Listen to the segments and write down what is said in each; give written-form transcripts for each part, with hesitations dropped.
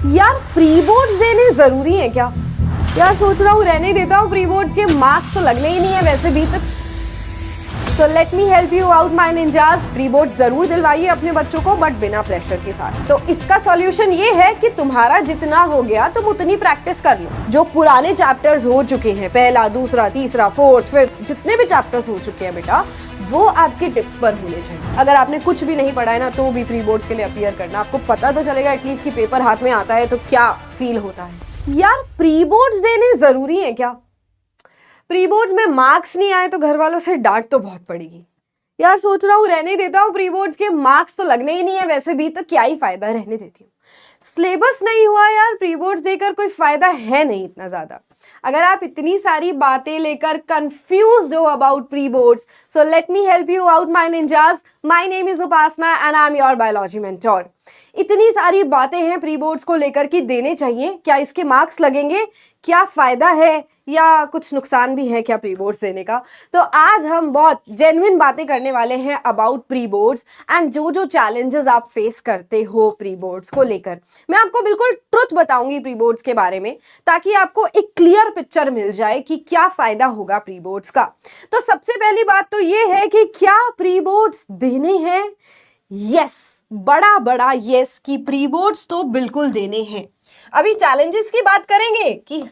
यार pre boards देने जरूरी है क्या? यार सोच रहा हूँ रहने देता हूँ, प्री बोर्ड्स के मार्क्स तो लगने ही नहीं है वैसे भी। So let me help you out my ninjas. Pre board जरूर दिलवाइए अपने बच्चों को, बट बिना प्रेशर के साथ। तो इसका सॉल्यूशन ये है कि तुम्हारा जितना हो गया तुम उतनी प्रैक्टिस कर लो। जो पुराने चैप्टर्स हो चुके हैं, पहला, दूसरा, तीसरा, फोर्थ, फिफ्थ, जितने भी चैप्टर्स हो चुके हैं बेटा, वो आपके टिप्स पर होने चाहिए। अगर आपने कुछ भी नहीं पढ़ा है ना, तो भी प्री बोर्ड्स के लिए अपीयर करना। आपको पता तो चलेगा एटलीस्ट कि पेपर हाथ में आता है तो क्या फील होता है। यार प्री बोर्ड्स देने जरूरी है क्या? प्री बोर्ड्स में मार्क्स नहीं आए तो घर वालों से डांट तो बहुत पड़ेगी। यार सोच रहा हूँ रहने देता हूँ, प्री बोर्ड्स के मार्क्स तो लगने ही नहीं है वैसे भी, तो क्या ही फायदा, रहने देती हूँ। सिलेबस नहीं हुआ यार, प्री बोर्ड्स देकर कोई फायदा है नहीं इतना ज्यादा। अगर आप इतनी सारी बातें लेकर कंफ्यूज्ड हो about pre boards, so let me help you out my ninjas. My name is Upasana and I am your biology mentor. इतनी सारी बातें हैं प्री बोर्ड्स को लेकर कि देने चाहिए क्या, इसके मार्क्स लगेंगे, क्या फायदा है या कुछ नुकसान भी है क्या प्री बोर्ड्स देने का। तो आज हम बहुत जेन्युइन बातें करने वाले हैं अबाउट प्री बोर्ड्स एंड जो जो चैलेंजेस आप फेस करते हो प्री बोर्ड्स को लेकर। मैं आपको बिल्कुल ट्रुथ बताऊंगी प्री बोर्ड्स के बारे में, ताकि आपको एक क्लियर पिक्चर मिल जाए कि क्या फायदा होगा प्री बोर्ड्स का। तो सबसे पहली बात तो ये है कि क्या प्री बोर्ड्स देने हैं? यस, बड़ा बड़ा यस कि प्री बोर्ड्स तो बिल्कुल देने हैं। अभी चैलेंजेस की बात करेंगे कि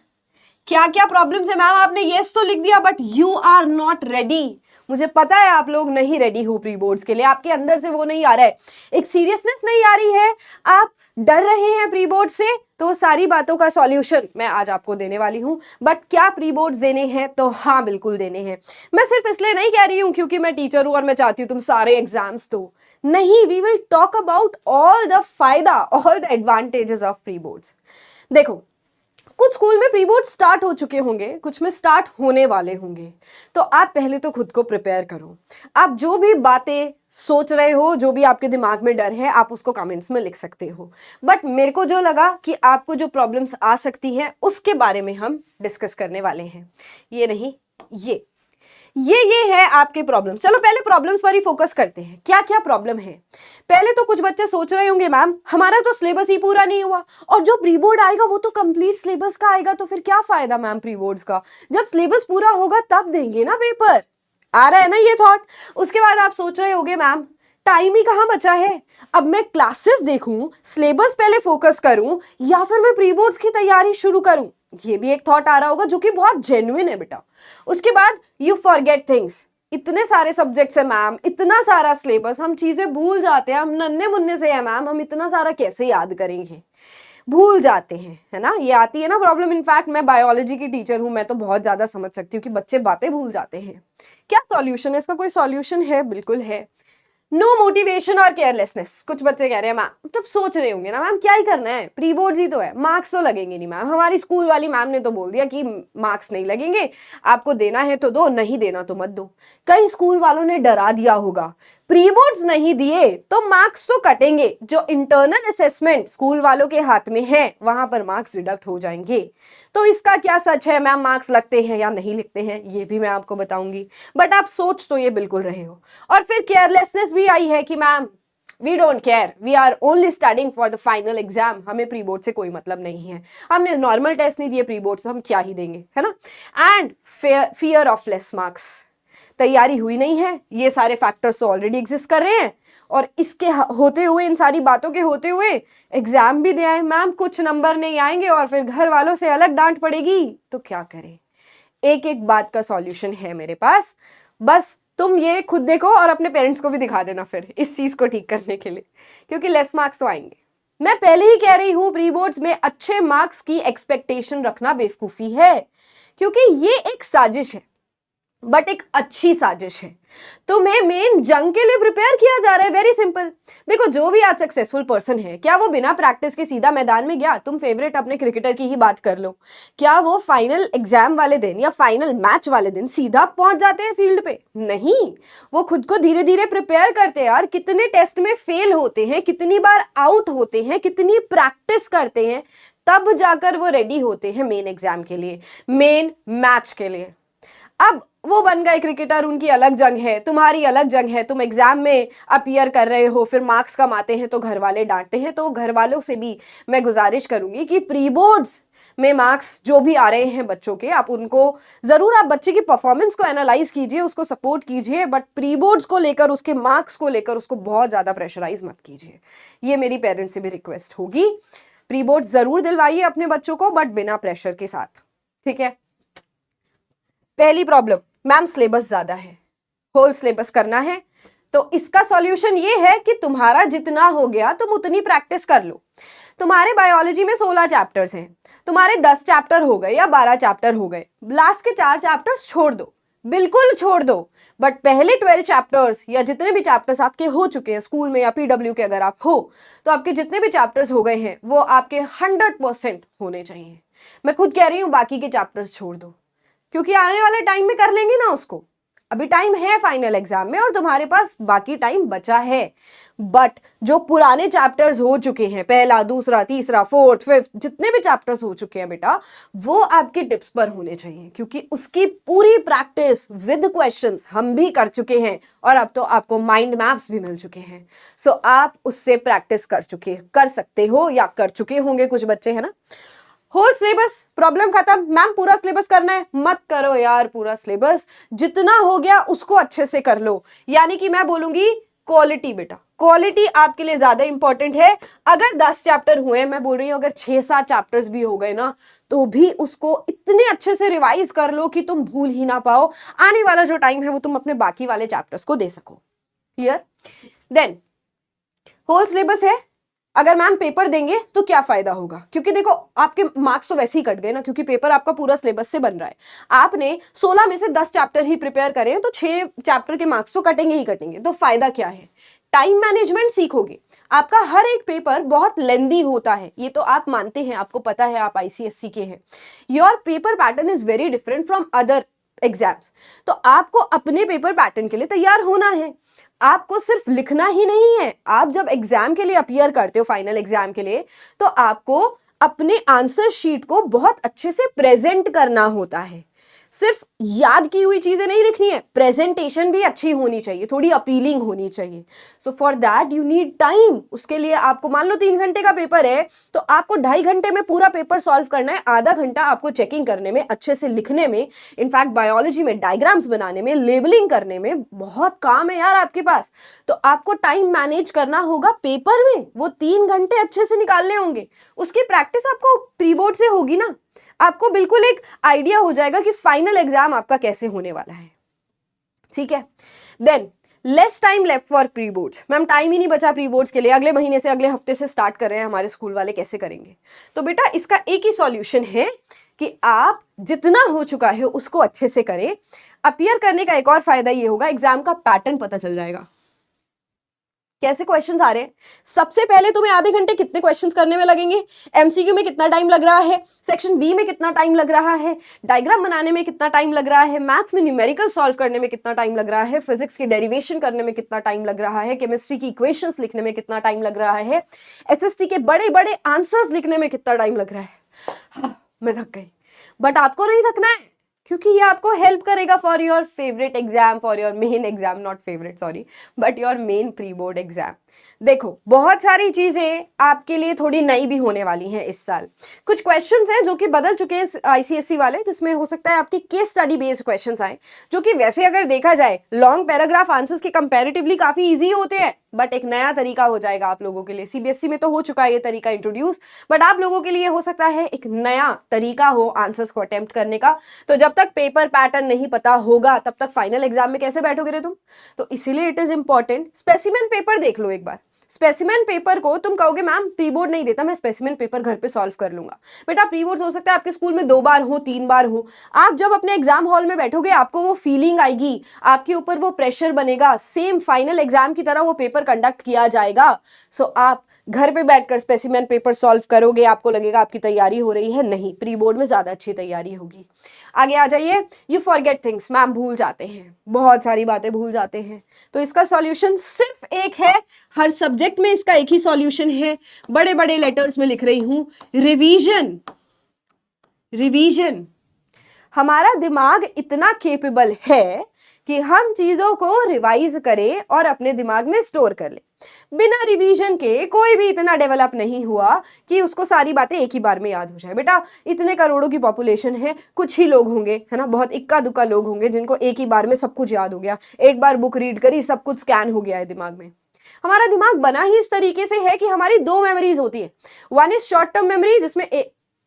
क्या क्या प्रॉब्लम्स है। मैम आपने यस तो लिख दिया but you are not ready. मुझे पता है आप लोग नहीं रेडी हो प्री बोर्ड्स के लिए, आपके अंदर से वो नहीं आ रहा है, एक सीरियसनेस नहीं आ रही है, आप डर रहे हैं प्री बोर्ड से। तो सारी बातों का सॉल्यूशन मैं आज आपको देने वाली हूं। बट क्या प्री बोर्ड्स देने हैं? तो हाँ बिल्कुल देने हैं। मैं सिर्फ इसलिए नहीं कह रही हूं क्योंकि मैं टीचर हूं और मैं चाहती हूं तुम सारे एग्जाम्स दो, नहीं, we will talk about all the फायदा, all the advantages of pre boards. देखो, कुछ स्कूल में प्री बोर्ड स्टार्ट हो चुके होंगे, कुछ में स्टार्ट होने वाले होंगे। तो आप पहले तो खुद को प्रिपेयर करो। आप जो भी बातें सोच रहे हो, जो भी आपके दिमाग में डर है, आप उसको कमेंट्स में लिख सकते हो। बट मेरे को जो लगा कि आपको जो प्रॉब्लम्स आ सकती हैं उसके बारे में हम डिस्कस करने वाले हैं। ये नहीं, ये है आपके प्रॉब्लम। चलो पहले प्रॉब्लम्स पर ही फोकस करते हैं, क्या क्या प्रॉब्लम है। पहले तो कुछ बच्चे सोच रहे होंगे मैम हमारा तो सिलेबस ही पूरा नहीं हुआ, और जो प्री बोर्ड आएगा वो तो कंप्लीट सिलेबस का आएगा, तो फिर क्या फायदा मैम प्री बोर्ड्स का, जब सिलेबस पूरा होगा तब देंगे ना पेपर। आ रहा है ना ये थॉट? उसके बाद आप सोच रहे होंगे मैम टाइम ही कहाँ बचा है, अब मैं क्लासेस देखूं, सिलेबस पहले फोकस करूं, या फिर मैं प्री बोर्ड्स की तैयारी शुरू करूं। ये भी एक थॉट आ रहा होगा जो कि बहुत जेन्युइन है बेटा। उसके बाद यू फॉरगेट थिंग्स, इतने सारे सब्जेक्ट्स है मैम, इतना सारा सिलेबस, हम चीजें भूल जाते हैं, हम नन्हे मुन्ने से है मैम, हम इतना सारा कैसे याद करेंगे, भूल जाते हैं, है ना, ये आती है ना प्रॉब्लम। इनफैक्ट मैं बायोलॉजी की टीचर हूं, मैं तो बहुत ज्यादा समझ सकती हूँ कि बच्चे बातें भूल जाते हैं। क्या सॉल्यूशन है इसका? कोई सॉल्यूशन है? बिल्कुल है। नो मोटिवेशन और केयरलेसनेस। कुछ बच्चे कह रहे हैं मैम, मतलब सोच रहे होंगे ना मैम क्या ही करना है, प्री बोर्ड्स ही तो है, मार्क्स तो लगेंगे नहीं मैम, हमारी स्कूल वाली मैम ने तो बोल दिया कि मार्क्स नहीं लगेंगे, आपको देना है तो दो, नहीं देना तो मत दो। कई स्कूल वालों ने डरा दिया होगा प्री बोर्ड्स नहीं दिए तो मार्क्स तो कटेंगे, जो इंटरनल असेसमेंट स्कूल वालों के हाथ में है वहां पर मार्क्स डिडक्ट हो जाएंगे। तो इसका क्या सच है मैम, मार्क्स लगते हैं या नहीं लिखते हैं, ये भी मैं आपको बताऊंगी। बट आप सोच तो ये बिल्कुल रहे हो। और फिर केयरलेसनेस भी आई है कि ma'am we don't care, we are only studying for the final exam, हमें प्री बोर्ड से कोई मतलब नहीं है, हमने नॉर्मल टेस्ट नहीं दिए प्री बोर्ड से, हम क्या ही देंगे, है ना। And fear of less marks, तैयारी हुई नहीं है, ये सारे फैक्टर्स तो ऑलरेडी एग्जिस्ट कर रहे हैं, और इसके होते हुए, इन सारी बातों के होते हुए एग्जाम भी दे आए मैम, कुछ नंबर नहीं आएंगे और फिर घर वालों से अलग डांट पड़ेगी, तो क्या करें। एक एक बात का सॉल्यूशन है मेरे पास, बस तुम ये खुद देखो और अपने पेरेंट्स को भी दिखा देना फिर इस चीज को ठीक करने के लिए, क्योंकि लेस मार्क्स तो आएंगे। मैं पहले ही कह रही हूं प्री बोर्ड्स में अच्छे मार्क्स की एक्सपेक्टेशन रखना बेवकूफी है, क्योंकि ये एक साजिश है, बट एक अच्छी साजिश है। तुम्हें मेन जंग के लिए प्रिपेयर किया जा रहा है, वेरी सिंपल। देखो जो भी आज सक्सेसफुल पर्सन है, क्या वो बिना प्रैक्टिस के सीधा मैदान में गया? तुम फेवरेट अपने क्रिकेटर की ही बात कर लो, क्या वो फाइनल एग्जाम वाले दिन या फाइनल मैच वाले दिन सीधा पहुंच जाते हैं फील्ड पे? नहीं, वो खुद को धीरे धीरे प्रिपेयर करते हैं यार, कितने टेस्ट में फेल होते हैं, कितनी बार आउट होते हैं, कितनी प्रैक्टिस करते हैं, तब जाकर वो रेडी होते हैं मेन एग्जाम के लिए, मेन मैच के लिए। अब वो बन गए क्रिकेटर, उनकी अलग जंग है, तुम्हारी अलग जंग है। तुम एग्जाम में अपीयर कर रहे हो, फिर मार्क्स कम आते हैं तो घर वाले डांटते हैं। तो घर वालों से भी मैं गुजारिश करूंगी कि प्री बोर्ड्स में मार्क्स जो भी आ रहे हैं बच्चों के, आप उनको जरूर, आप बच्चे की परफॉर्मेंस को एनालाइज कीजिए, उसको सपोर्ट कीजिए, बट प्री बोर्ड्स को लेकर, उसके मार्क्स को लेकर उसको बहुत ज्यादा प्रेशराइज मत कीजिए। ये मेरी पेरेंट्स से भी रिक्वेस्ट होगी। प्री बोर्ड जरूर दिलवाइए अपने बच्चों को, बट बिना प्रेशर के साथ, ठीक है। पहली प्रॉब्लम, मैम सिलेबस ज्यादा है, होल सिलेबस करना है। तो इसका सॉल्यूशन ये है कि तुम्हारा जितना हो गया तुम उतनी प्रैक्टिस कर लो। तुम्हारे बायोलॉजी में 16 चैप्टर्स हैं, तुम्हारे 10 चैप्टर हो गए या 12 चैप्टर हो गए, लास्ट के 4 चैप्टर्स छोड़ दो, बिल्कुल छोड़ दो। बट पहले 12 चैप्टर्स या जितने भी चैप्टर्स आपके हो चुके हैं स्कूल में या पीडब्ल्यू के अगर आप हो, तो आपके जितने भी चैप्टर्स हो गए हैं वो आपके 100% होने चाहिए। मैं खुद कह रही हूं बाकी के चैप्टर्स छोड़ दो, क्योंकि आने वाले टाइम में कर लेंगे ना उसको। अभी टाइम है फाइनल एग्जाम में और तुम्हारे पास बाकी टाइम बचा है। बट जो पुराने चैप्टर्स हो चुके हैं, पहला, दूसरा, तीसरा, फोर्थ, फिफ्थ, जितने भी चैप्टर्स हो चुके हैं बेटा, वो आपके टिप्स पर होने चाहिए, क्योंकि उसकी पूरी प्रैक्टिस विद क्वेश्चंस हम भी कर चुके हैं और अब तो आपको माइंड मैप्स भी मिल चुके हैं। सो आप उससे प्रैक्टिस कर सकते हो या कर चुके होंगे कुछ बच्चे, है ना। होल सिलेबस, प्रॉब्लम खत्म। मैम पूरा सिलेबस करना है, मत करो यार पूरा सिलेबस, जितना हो गया उसको अच्छे से कर लो। यानी कि मैं बोलूंगी क्वालिटी, बेटा क्वालिटी आपके लिए ज्यादा इंपॉर्टेंट है। अगर 10 चैप्टर हुए, मैं बोल रही हूं अगर 6-7 चैप्टर्स भी हो गए ना, तो भी उसको इतने अच्छे से रिवाइज कर लो कि तुम भूल ही ना पाओ। आने वाला जो टाइम है वो तुम अपने बाकी वाले चैप्टर्स को दे सको। क्लियर। देन होल सिलेबस है, अगर मैम पेपर देंगे तो क्या फायदा होगा, क्योंकि देखो आपके मार्क्स तो वैसे ही कट गए ना, क्योंकि पेपर आपका पूरा सिलेबस से बन रहा है। आपने 16 में से 10 चैप्टर ही प्रिपेयर करें तो 6 चैप्टर के मार्क्स तो कटेंगे ही कटेंगे। तो फायदा क्या है, टाइम मैनेजमेंट सीखोगे। आपका हर एक पेपर बहुत लेंदी होता है, ये तो आप मानते हैं, आपको पता है, आप आईसीएससी के हैं। Your paper pattern is very different from other exams. तो आपको अपने पेपर पैटर्न के लिए तैयार होना है। आपको सिर्फ लिखना ही नहीं है, आप जब एग्जाम के लिए अपीयर करते हो, फाइनल एग्जाम के लिए, तो आपको अपने आंसर शीट को बहुत अच्छे से प्रेजेंट करना होता है। सिर्फ याद की हुई चीजें नहीं लिखनी है, प्रेजेंटेशन भी अच्छी होनी चाहिए, थोड़ी अपीलिंग होनी चाहिए। So for that you need time. उसके लिए आपको, मान लो 3 घंटे का पेपर है, तो आपको 2.5 घंटे में पूरा पेपर सॉल्व करना है, आधा घंटा आपको चेकिंग करने में, अच्छे से लिखने में, इनफैक्ट बायोलॉजी में डायग्राम्स बनाने में, लेबलिंग करने में, बहुत काम है यार आपके पास। तो आपको टाइम मैनेज करना होगा पेपर में, वो 3 घंटे अच्छे से निकालने होंगे। उसकी प्रैक्टिस आपको प्री बोर्ड से होगी ना, आपको बिल्कुल एक आइडिया हो जाएगा कि फाइनल एग्जाम आपका कैसे होने वाला है। ठीक है। Then less time left for pre boards. Ma'am time ही नहीं बचा प्री बोर्ड्स के लिए, अगले महीने से, अगले हफ्ते से स्टार्ट कर रहे हैं हमारे स्कूल वाले, कैसे करेंगे। तो बेटा इसका एक ही सॉल्यूशन है कि आप जितना हो चुका है उसको अच्छे से करें। अपीयर करने का एक और फायदा ये होगा, एग्जाम का पैटर्न पता चल जाएगा, कैसे क्वेश्चंस आ रहे हैं। सबसे पहले तुम्हें आधे घंटे कितने क्वेश्चंस करने में लगेंगे, एमसीक्यू में कितना टाइम लग रहा है, सेक्शन बी में कितना टाइम लग रहा है, डायग्राम बनाने में कितना टाइम लग रहा है, मैथ्स में न्यूमेरिकल सॉल्व करने में कितना टाइम लग रहा है, फिजिक्स की डेरिवेशन करने में कितना टाइम लग रहा है, केमिस्ट्री की इक्वेशंस लिखने में कितना टाइम लग रहा है, एसएसटी के बड़े बड़े आंसर्स लिखने में कितना टाइम लग रहा है। मैं थक गई, बट आपको नहीं थकना है, क्योंकि ये आपको हेल्प करेगा for your favourite exam, for your main exam, not favourite sorry, but your main pre board exam. देखो बहुत सारी चीजें आपके लिए थोड़ी नई भी होने वाली हैं इस साल। कुछ क्वेश्चंस हैं जो कि बदल चुके हैं आईसीएसई वाले, जिसमें हो सकता है आपके केस स्टडी बेस्ड क्वेश्चंस आए, जो कि वैसे अगर देखा जाए लॉन्ग पैराग्राफ आंसर्स के कंपैरेटिवली काफी इजी होते हैं, बट एक नया तरीका हो जाएगा आप लोगों के लिए। सीबीएसई में तो हो चुका है ये तरीका इंट्रोड्यूस, बट आप लोगों के लिए हो सकता है एक नया तरीका हो आंसर्स को अटेम्प्ट करने का। तो जब तक पेपर पैटर्न नहीं पता होगा तब तक फाइनल एग्जाम में कैसे बैठोगे रे तुम। तो इसीलिए it is important, specimen paper देख लो एक बार। स्पेसिमेन पेपर को तुम कहोगे मैम प्री बोर्ड नहीं देता, मैं स्पेसिमेन पेपर घर पे सॉल्व कर लूंगा। बेटा प्री बोर्ड हो सकता है आपके स्कूल में 2 बार हो, 3 बार हो। आप जब अपने एग्जाम हॉल में बैठोगे आपको वो फीलिंग आएगी, आपके ऊपर वो प्रेशर बनेगा, सेम फाइनल एग्जाम की तरह वो पेपर कंडक्ट किया जाएगा। सो आप घर पे बैठकर स्पेसिमेन पेपर सॉल्व करोगे, आपको लगेगा आपकी तैयारी हो रही है, नहीं, प्री बोर्ड में ज्यादा अच्छी तैयारी होगी। आगे आ जाइए, यू फॉरगेट थिंग्स। मैम भूल जाते हैं, बहुत सारी बातें भूल जाते हैं। तो इसका सॉल्यूशन सिर्फ एक है, हर सब्जेक्ट में इसका एक ही सॉल्यूशन है, बड़े बड़े लेटर्स में लिख रही हूं, रिवीजन। रिवीजन। हमारा दिमाग इतना केपेबल है कि हम चीजों को रिवाइज करें और अपने दिमाग में स्टोर कर ले। बिना रिवीजन के कोई भी इतना डेवलप नहीं हुआ कि उसको सारी बातें एक ही बार में याद हो जाए। बेटा इतने करोड़ों की पॉपुलेशन है, कुछ ही लोग होंगे, है ना, बहुत इक्का दुक्का लोग होंगे जिनको एक ही बार में सब कुछ याद हो गया, एक बार बुक रीड करी सब कुछ स्कैन हो गया है दिमाग में। हमारा दिमाग बना ही इस तरीके से है कि हमारी दो मेमोरीज होती है। One is short term memory जिसमें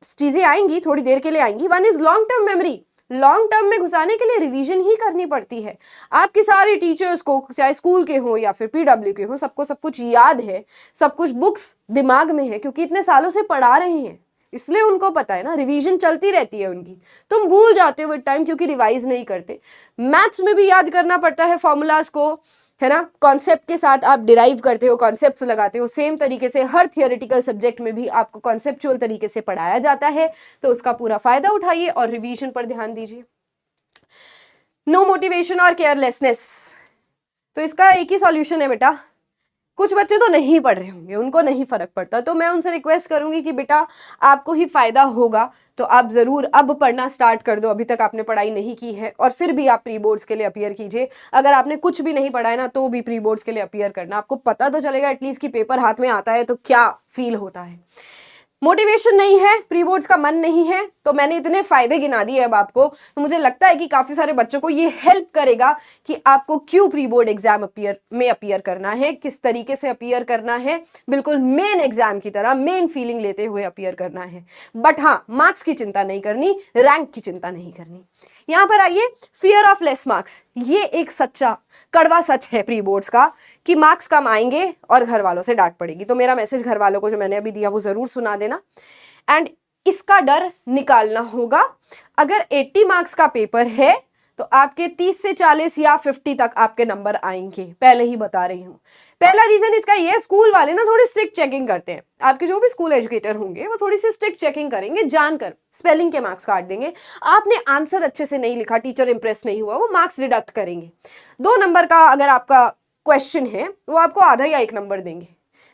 चीजें आएंगी, थोड़ी देर के लिए आएंगी। One is long term memory, long term में घुसाने के लिए रिवीजन ही करनी पड़ती है। आपकी सारी टीचर्स को, चाहे स्कूल के हो या फिर पीडब्ल्यू के हो, सबको सब कुछ याद है, सब कुछ बुक्स दिमाग में है, क्योंकि इतने सालों से पढ़ा रहे हैं, इसलिए उनको पता है ना। रिवीजन चलती रहती है उनकी। तुम भूल जाते हो विद टाइम क्योंकि रिवाइज नहीं करते। मैथ्स में भी याद करना पड़ता है फॉर्मूलाज को, है ना, कॉन्सेप्ट के साथ आप डिराइव करते हो, कॉन्सेप्ट्स लगाते हो। सेम तरीके से हर थियोरेटिकल सब्जेक्ट में भी आपको कॉन्सेप्चुअल तरीके से पढ़ाया जाता है, तो उसका पूरा फायदा उठाइए और रिवीजन पर ध्यान दीजिए। नो मोटिवेशन और केयरलेसनेस, तो इसका एक ही सॉल्यूशन है बेटा। कुछ बच्चे तो नहीं पढ़ रहे होंगे, उनको नहीं फर्क पड़ता, तो मैं उनसे रिक्वेस्ट करूंगी कि बेटा आपको ही फायदा होगा तो आप जरूर अब पढ़ना स्टार्ट कर दो। अभी तक आपने पढ़ाई नहीं की है और फिर भी आप प्री बोर्ड्स के लिए अपीयर कीजिए। अगर आपने कुछ भी नहीं पढ़ा है ना, तो भी प्री बोर्ड्स के लिए अपीयर करना। आपको पता तो चलेगा एटलीस्ट कि पेपर हाथ में आता है तो क्या फील होता है। मोटिवेशन नहीं है, प्री बोर्ड्स का मन नहीं है, तो मैंने इतने फायदे गिना दिए अब आपको, तो मुझे लगता है कि काफी सारे बच्चों को ये हेल्प करेगा कि आपको क्यों प्री बोर्ड एग्जाम अपीयर करना है, किस तरीके से अपीयर करना है, बिल्कुल मेन एग्जाम की तरह मेन फीलिंग लेते हुए अपीयर करना है। बट हाँ, मार्क्स की चिंता नहीं करनी, रैंक की चिंता नहीं करनी। यहां पर आइए, फियर ऑफ लेस मार्क्स, ये एक सच्चा कड़वा सच है प्री बोर्ड्स का कि मार्क्स कम आएंगे और घर वालों से डांट पड़ेगी। तो मेरा मैसेज घर वालों को जो मैंने अभी दिया वो जरूर सुना देना। एंड इसका डर निकालना होगा। अगर 80 मार्क्स का पेपर है तो आपके 30 से 40 या 50 तक आपके नंबर आएंगे, पहले ही बता रही हूं। पहला रीजन इसका ये, स्कूल वाले ना थोड़ी स्ट्रिक्ट चेकिंग करते हैं। आपके जो भी स्कूल एजुकेटर होंगे वो थोड़ी सी स्ट्रिक्ट चेकिंग करेंगे, जानकर स्पेलिंग के मार्क्स काट देंगे। आपने आंसर अच्छे से नहीं लिखा, टीचर इंप्रेस नहीं हुआ, वो मार्क्स डिडक्ट करेंगे। 2 नंबर का अगर आपका क्वेश्चन है वो आपको आधा या 1 नंबर देंगे।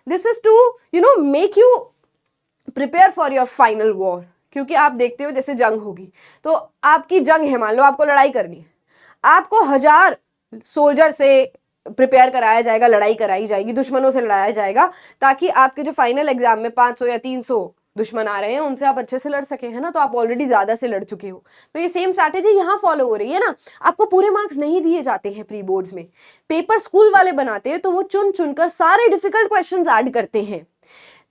This is to make you prepare for your final war, क्योंकि आप देखते हो जैसे जंग होगी, तो आपकी जंग है, मान लो आपको लड़ाई करनी है, आपको 1000 सोल्जर से प्रिपेयर कराया जाएगा, लड़ाई कराई जाएगी, दुश्मनों से लड़ाया जाएगा, ताकि आपके जो फाइनल एग्जाम में 500 या 300 दुश्मन आ रहे हैं उनसे आप अच्छे से लड़ सके, है ना। तो आप ऑलरेडी ज्यादा से लड़ चुके हो, तो ये सेम स्ट्रैटेजी यहाँ फॉलो हो रही है ना। आपको पूरे मार्क्स नहीं दिए जाते हैं प्री बोर्ड्स में, पेपर स्कूल वाले बनाते हैं तो वो चुन चुनकर सारे डिफिकल्ट क्वेश्चंस ऐड करते हैं।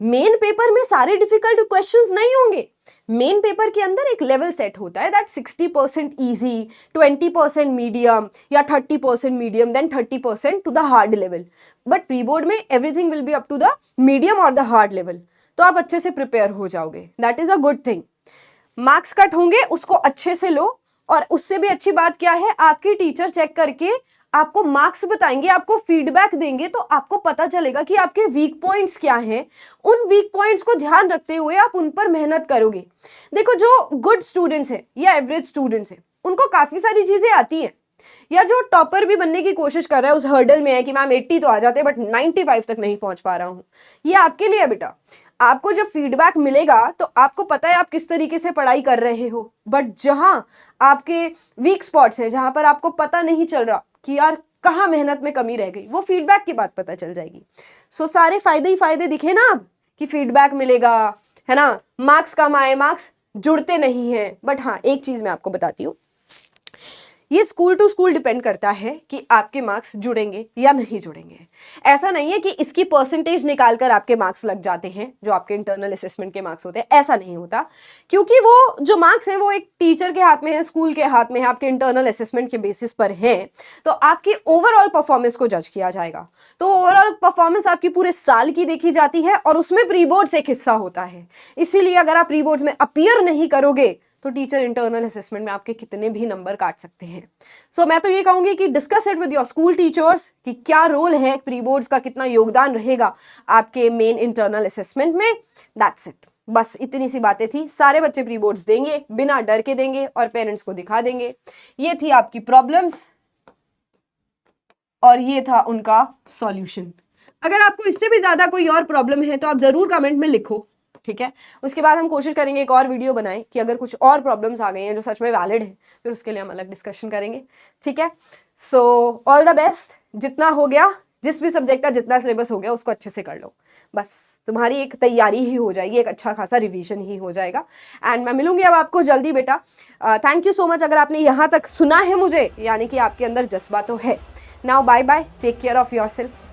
मेन पेपर में सारे डिफिकल्ट क्वेश्चंस नहीं होंगे। मेन पेपर के अंदर एक लेवल सेट होता है दैट 60% इजी, 20% मीडियम या 30% medium, then 30% to the hard level. But pre board में everything will be up to the medium और द हार्ड लेवल, तो आप अच्छे से प्रिपेयर हो जाओगे। That is a good thing. Marks cut होंगे, उसको अच्छे से लो, और उससे भी अच्छी बात क्या है, आपके टीचर चेक करके आपको मार्क्स बताएंगे, आपको फीडबैक देंगे, तो आपको पता चलेगा कि आपके वीक पॉइंट्स क्या हैं। उन वीक पॉइंट्स को ध्यान रखते हुए आप उन पर मेहनत करोगे। देखो, जो गुड स्टूडेंट्स हैं या एवरेज स्टूडेंट्स हैं, उनको काफी सारी चीजें आती हैं, या जो टॉपर भी बनने की कोशिश कर रहा है, उस हर्डल में है कि मैम 80 तो आ जाते बट 95 तक नहीं पहुंच पा रहा हूं, ये आपके लिए है बेटा। आपको जब फीडबैक मिलेगा तो आपको पता है आप किस तरीके से पढ़ाई कर रहे हो। बट जहां आपके वीक स्पॉट्स हैं, जहां पर आपको पता नहीं चल रहा कि यार कहाँ मेहनत में कमी रह गई, वो फीडबैक के बाद पता चल जाएगी। सो सारे फायदे ही फायदे दिखे ना अब, कि फीडबैक मिलेगा, है ना, मार्क्स कम आए, मार्क्स जुड़ते नहीं है। बट हाँ, एक चीज मैं आपको बताती हूँ, ये स्कूल टू स्कूल डिपेंड करता है कि आपके मार्क्स जुड़ेंगे या नहीं जुड़ेंगे। ऐसा नहीं है कि इसकी परसेंटेज निकालकर आपके मार्क्स लग जाते हैं, जो आपके इंटरनल असेसमेंट के मार्क्स होते हैं, ऐसा नहीं होता। क्योंकि वो जो मार्क्स है वो एक टीचर के हाथ में है, स्कूल के हाथ में है, आपके इंटरनल असेसमेंट के बेसिस पर है, तो आपकी ओवरऑल परफॉर्मेंस को जज किया जाएगा। तो ओवरऑल परफॉर्मेंस आपकी पूरे साल की देखी जाती है, और उसमें प्री बोर्ड्स एक हिस्सा होता है। इसीलिए अगर आप प्री बोर्ड्स में अपीयर नहीं करोगे तो टीचर इंटरनल असेसमेंट में आपके कितने भी नंबर काट सकते हैं। सो मैं तो ये कहूंगी कि discuss it with your school teachers कि क्या रोल है प्री बोर्ड्स का, कितना योगदान रहेगा आपके मेन इंटरनल असेसमेंट में। दैट्स इट, बस इतनी सी बातें थी। सारे बच्चे प्री बोर्ड्स देंगे, बिना डर के देंगे और पेरेंट्स को दिखा देंगे। ये थी आपकी प्रॉब्लम्स और ये था उनका सॉल्यूशन। अगर आपको इससे भी ज्यादा कोई और प्रॉब्लम है तो आप जरूर कमेंट में लिखो, ठीक है। उसके बाद हम कोशिश करेंगे एक और वीडियो बनाएं कि अगर कुछ और प्रॉब्लम्स आ गई हैं जो सच में वैलिड है, फिर उसके लिए हम अलग डिस्कशन करेंगे, ठीक है। सो ऑल द बेस्ट, जितना हो गया, जिस भी सब्जेक्ट का जितना सिलेबस हो गया उसको अच्छे से कर लो, बस तुम्हारी एक तैयारी ही हो जाएगी, एक अच्छा खासा रिवीजन ही हो जाएगा। एंड मैं मिलूंगी अब आपको जल्दी बेटा। थैंक यू सो मच अगर आपने यहाँ तक सुना है मुझे, यानी कि आपके अंदर जज्बा तो है। Now bye bye, take care of your self.